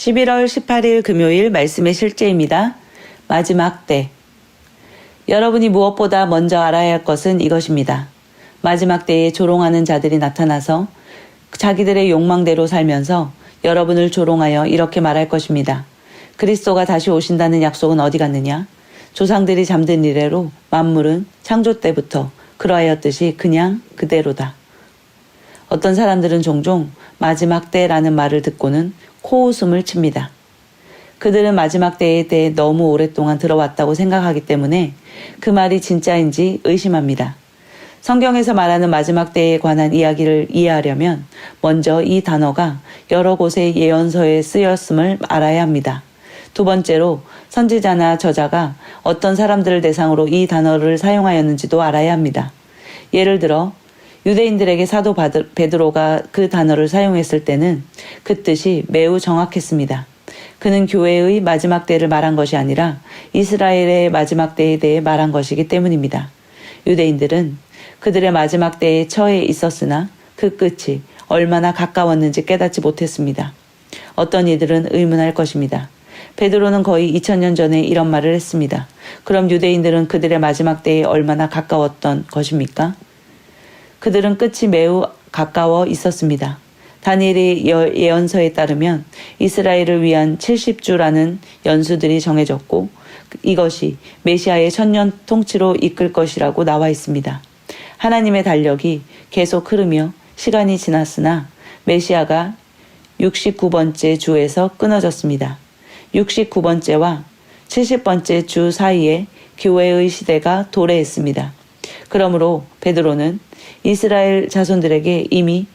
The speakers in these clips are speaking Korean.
11월 18일 금요일 말씀의 실제입니다. 마지막 때. 여러분이 무엇보다 먼저 알아야 할 것은 이것입니다. 마지막 때에 조롱하는 자들이 나타나서 자기들의 욕망대로 살면서 여러분을 조롱하여 이렇게 말할 것입니다. 그리스도가 다시 오신다는 약속은 어디 갔느냐? 조상들이 잠든 이래로 만물은 창조 때부터 그러하였듯이 그냥 그대로다. 어떤 사람들은 종종 마지막 때라는 말을 듣고는 코웃음을 칩니다. 그들은 마지막 때에 대해 너무 오랫동안 들어왔다고 생각하기 때문에 그 말이 진짜인지 의심합니다. 성경에서 말하는 마지막 때에 관한 이야기를 이해하려면 먼저 이 단어가 여러 곳의 예언서에 쓰였음을 알아야 합니다. 두 번째로 선지자나 저자가 어떤 사람들을 대상으로 이 단어를 사용하였는지도 알아야 합니다. 예를 들어 유대인들에게 사도 베드로가 그 단어를 사용했을 때는 그 뜻이 매우 정확했습니다. 그는 교회의 마지막 때를 말한 것이 아니라 이스라엘의 마지막 때에 대해 말한 것이기 때문입니다. 유대인들은 그들의 마지막 때에 처해 있었으나 그 끝이 얼마나 가까웠는지 깨닫지 못했습니다. 어떤 이들은 의문할 것입니다. 베드로는 거의 2000년 전에 이런 말을 했습니다. 그럼 유대인들은 그들의 마지막 때에 얼마나 가까웠던 것입니까? 그들은 끝이 매우 가까워 있었습니다. 다니엘의 예언서에 따르면 이스라엘을 위한 70주라는 연수들이 정해졌고 이것이 메시아의 천년 통치로 이끌 것이라고 나와 있습니다. 하나님의 달력이 계속 흐르며 시간이 지났으나 메시아가 69번째 주에서 끊어졌습니다. 69번째와 70번째 주 사이에 교회의 시대가 도래했습니다. 그러므로 베드로는 이스라엘 자손들에게 이미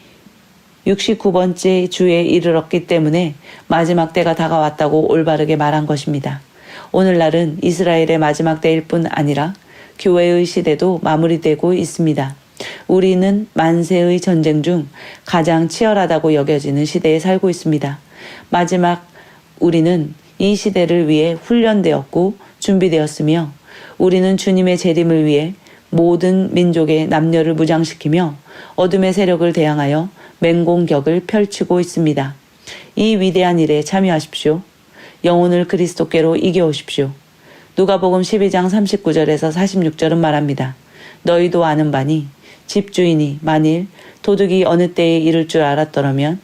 69번째 주에 이르렀기 때문에 마지막 때가 다가왔다고 올바르게 말한 것입니다. 오늘날은 이스라엘의 마지막 때일 뿐 아니라 교회의 시대도 마무리되고 있습니다. 우리는 만세의 전쟁 중 가장 치열하다고 여겨지는 시대에 살고 있습니다. 마지막 우리는 이 시대를 위해 훈련되었고 준비되었으며 우리는 주님의 재림을 위해 모든 민족의 남녀를 무장시키며 어둠의 세력을 대항하여 맹공격을 펼치고 있습니다. 이 위대한 일에 참여하십시오. 영혼을 그리스도께로 이겨오십시오. 누가복음 12장 39절에서 46절은 말합니다. 너희도 아는 바니 집주인이 만일 도둑이 어느 때에 이를 줄 알았더라면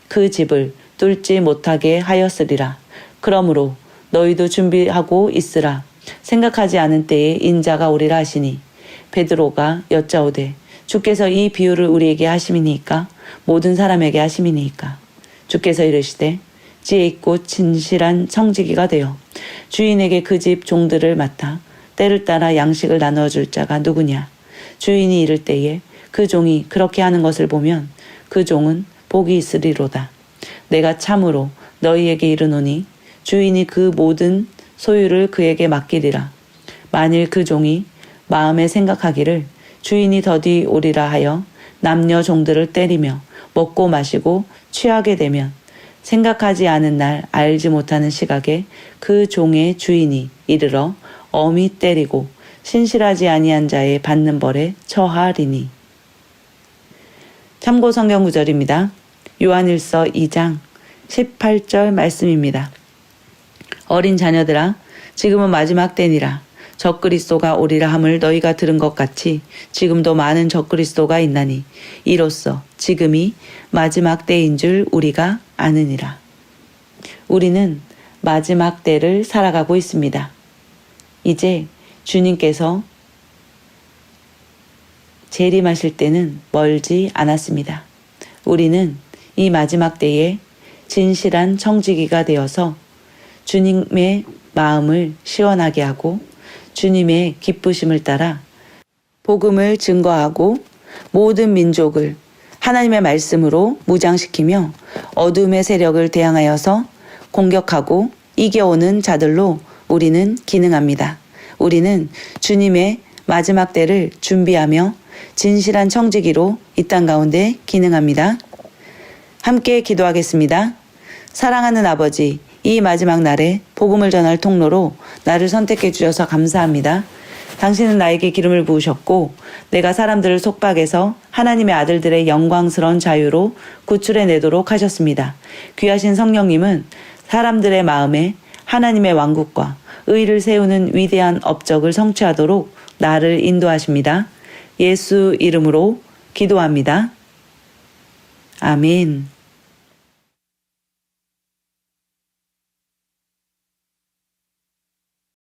그 집을 뚫지 못하게 하였으리라. 그러므로 너희도 준비하고 있으라. 생각하지 않은 때에 인자가 오리라 하시니 베드로가 여짜오되 주께서 이 비유를 우리에게 하심이니까 모든 사람에게 하심이니까 주께서 이르시되 지혜 있고 진실한 청지기가 되어 주인에게 그 집 종들을 맡아 때를 따라 양식을 나누어 줄 자가 누구냐. 주인이 이를 때에 그 종이 그렇게 하는 것을 보면 그 종은 복이 있으리로다. 내가 참으로 너희에게 이르노니 주인이 그 모든 소유를 그에게 맡기리라. 만일 그 종이 마음에 생각하기를 주인이 더디 오리라 하여 남녀 종들을 때리며 먹고 마시고 취하게 되면 생각하지 않은 날 알지 못하는 시각에 그 종의 주인이 이르러 엄히 때리고 신실하지 아니한 자의 받는 벌에 처하리니. 참고 성경 구절입니다. 요한일서 2장 18절 말씀입니다. 어린 자녀들아 지금은 마지막 때니라. 적그리스도가 오리라 함을 너희가 들은 것 같이 지금도 많은 적그리스도가 있나니 이로써 지금이 마지막 때인 줄 우리가 아느니라. 우리는 마지막 때를 살아가고 있습니다. 이제 주님께서 재림하실 때는 멀지 않았습니다. 우리는 이 마지막 때에 진실한 청지기가 되어서 주님의 마음을 시원하게 하고 주님의 기쁘심을 따라 복음을 증거하고 모든 민족을 하나님의 말씀으로 무장시키며 어둠의 세력을 대항하여서 공격하고 이겨오는 자들로 우리는 기능합니다. 우리는 주님의 마지막 때를 준비하며 진실한 청지기로 이 땅 가운데 기능합니다. 함께 기도하겠습니다. 사랑하는 아버지, 이 마지막 날에 복음을 전할 통로로 나를 선택해 주셔서 감사합니다. 당신은 나에게 기름을 부으셨고 내가 사람들을 속박해서 하나님의 아들들의 영광스러운 자유로 구출해내도록 하셨습니다. 귀하신 성령님은 사람들의 마음에 하나님의 왕국과 의를 세우는 위대한 업적을 성취하도록 나를 인도하십니다. 예수 이름으로 기도합니다. 아멘.